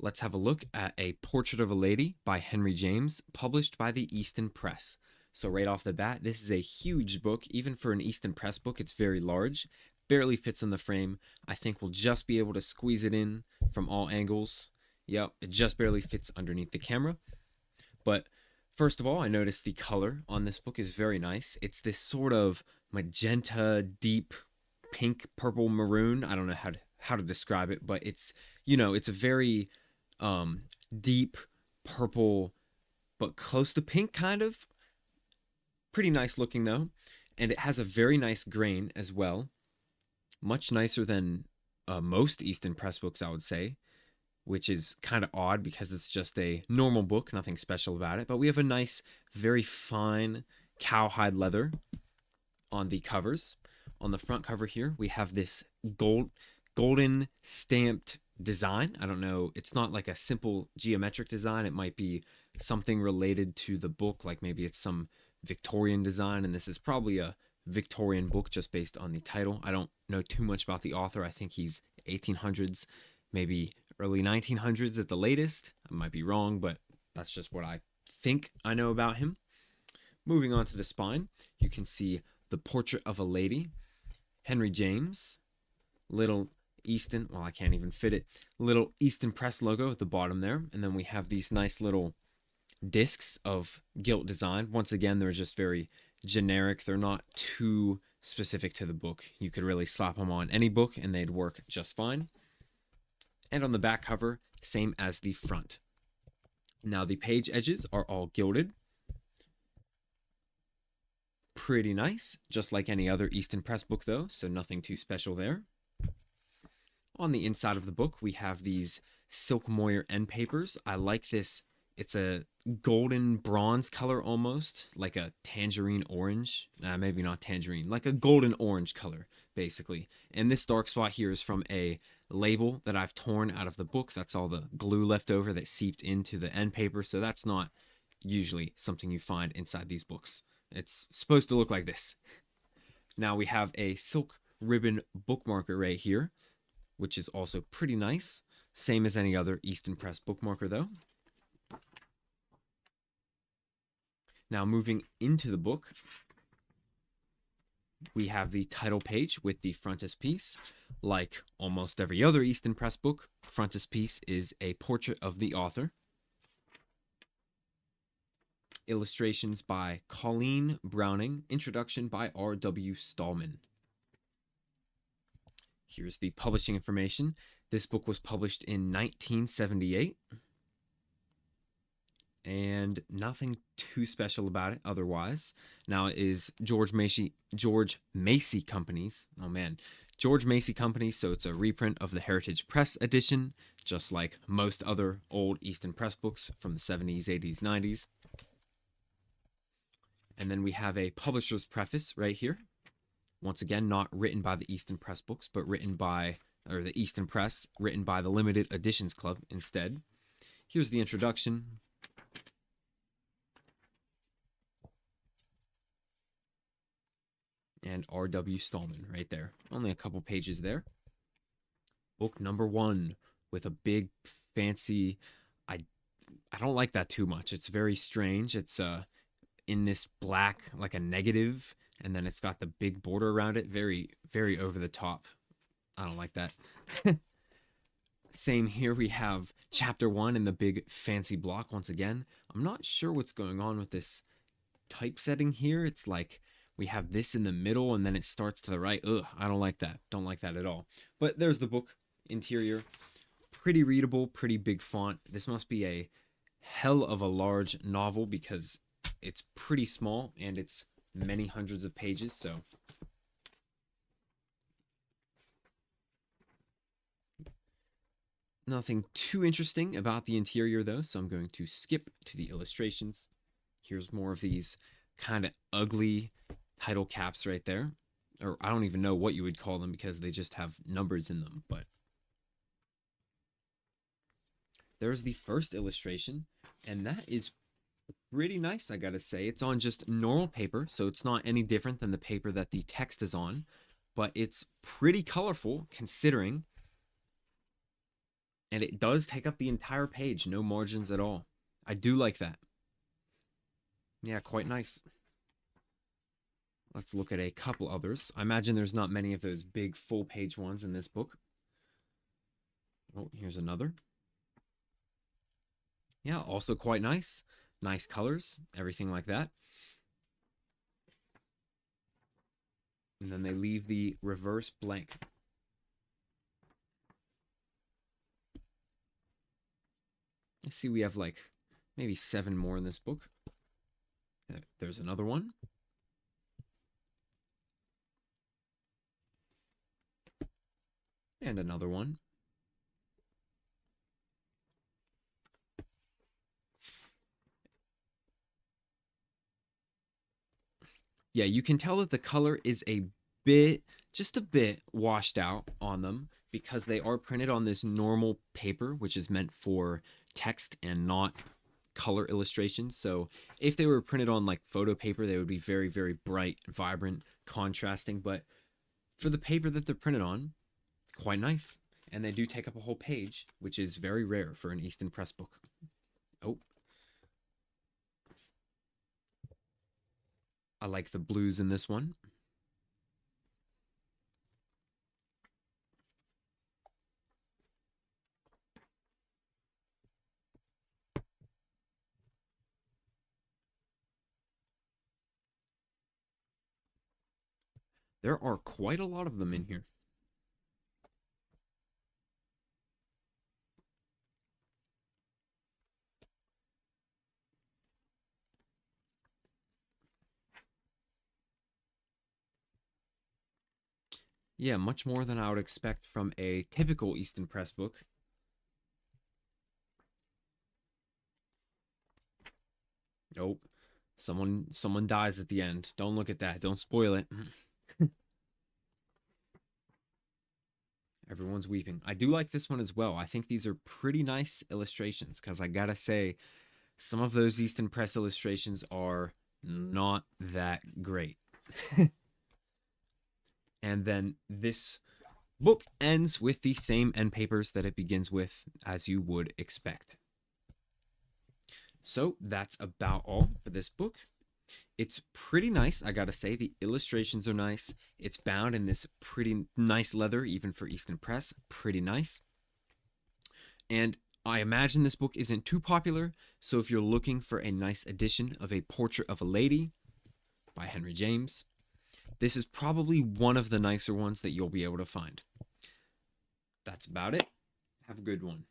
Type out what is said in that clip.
let's have a look at A Portrait of a Lady by Henry James, published by the Easton Press. So right off the bat, this is a huge book. Even for an Easton Press book, it's very large, barely fits in the frame. I think we'll just be able to squeeze it in from all angles. Yep, it just barely fits underneath the camera. But first of all, I noticed the color on this book is very nice. It's this sort of magenta, deep pink, purple, maroon. I don't know how to describe it, but it's a very um, deep purple, but close to pink, kind of. Pretty nice looking though, and it has a very nice grain as well. Much nicer than most Easton Press books, I would say, which is kind of odd because it's just a normal book, nothing special about it. But we have a nice, very fine cowhide leather on the covers. On the front cover here, we have this golden stamped design. I don't know, it's not like a simple geometric design. It might be something related to the book, like maybe it's some Victorian design, and this is probably a Victorian book just based on the title. I don't know too much about the author. I think he's 1800s, maybe early 1900s at the latest. I might be wrong, but that's just what I think I know about him. Moving on to the spine, you can see the Portrait of a Lady, Henry James, little Easton, well, I can't even fit it, little Easton Press logo at the bottom there. And then we have these nice little discs of gilt design. Once again, they're just very generic. They're not too specific to the book. You could really slap them on any book and they'd work just fine. And on the back cover, same as the front. Now the page edges are all gilded. Pretty nice, just like any other Easton Press book though, so nothing too special there. On the inside of the book, we have these silk moire end papers. I like this. It's a golden bronze color almost, like a tangerine orange. Maybe not tangerine, like a golden orange color, basically. And this dark spot here is from a label that I've torn out of the book. That's all the glue left over that seeped into the end paper, so that's not usually something you find inside these books. It's supposed to look like this. Now we have a silk ribbon bookmarker right here, which is also pretty nice. Same as any other Easton Press bookmarker though. Now moving into the book, we have the title page with the frontispiece. Like almost every other Easton Press book, frontispiece is a portrait of the author. Illustrations by Colleen Browning. Introduction by R.W. Stallman. Here's the publishing information. This book was published in 1978. And nothing too special about it otherwise. Now it is George Macy Company's. Oh man, George Macy Company. So it's a reprint of the Heritage Press edition, just like most other old Easton Press books from the 70s, 80s, 90s. And then we have a publisher's preface right here. Once again, not written by the Easton Press books, but written by, or the Easton Press, written by the Limited Editions Club instead. Here's the introduction. And R.W. Stallman right there. Only a couple pages there. Book number 1 with a big fancy, I don't like that too much. It's very strange. It's in this black, like a negative, and then it's got the big border around it. Very, very over the top. I don't like that. Same here, we have chapter 1 in the big fancy block once again. I'm not sure what's going on with this typesetting here. It's like we have this in the middle and then it starts to the right. Ugh, I don't like that. Don't like that at all. But there's the book interior. Pretty readable, pretty big font. This must be a hell of a large novel because it's pretty small and it's many hundreds of pages, so nothing too interesting about the interior though, so I'm going to skip to the illustrations. Here's more of these kind of ugly title caps right there, or I don't even know what you would call them because they just have numbers in them, but there's the first illustration, and that is pretty nice, I gotta say. It's on just normal paper, so it's not any different than the paper that the text is on, but it's pretty colorful considering. And it does take up the entire page, no margins at all. I do like that. Yeah, quite nice. Let's look at a couple others. I imagine there's not many of those big full page ones in this book. Oh, here's another. Yeah, also quite nice. Nice colors, everything like that. And then they leave the reverse blank. I see we have like maybe 7 more in this book. There's another one. And another one. Yeah, you can tell that the color is just a bit washed out on them because they are printed on this normal paper, which is meant for text and not color illustrations. So if they were printed on like photo paper, they would be very, very bright, vibrant, contrasting. But for the paper that they're printed on, quite nice. And they do take up a whole page, which is very rare for an Easton Press book. Oh, I like the blues in this one. There are quite a lot of them in here. Yeah, much more than I would expect from a typical Easton Press book. Nope. Someone dies at the end. Don't look at that. Don't spoil it. Everyone's weeping. I do like this one as well. I think these are pretty nice illustrations because I gotta say, some of those Easton Press illustrations are not that great. And then this book ends with the same end papers that it begins with, as you would expect. So that's about all for this book. It's pretty nice, I gotta say. The illustrations are nice. It's bound in this pretty nice leather, even for Easton Press. Pretty nice. And I imagine this book isn't too popular, so if you're looking for a nice edition of A Portrait of a Lady by Henry James, this is probably one of the nicer ones that you'll be able to find. That's about it. Have a good one.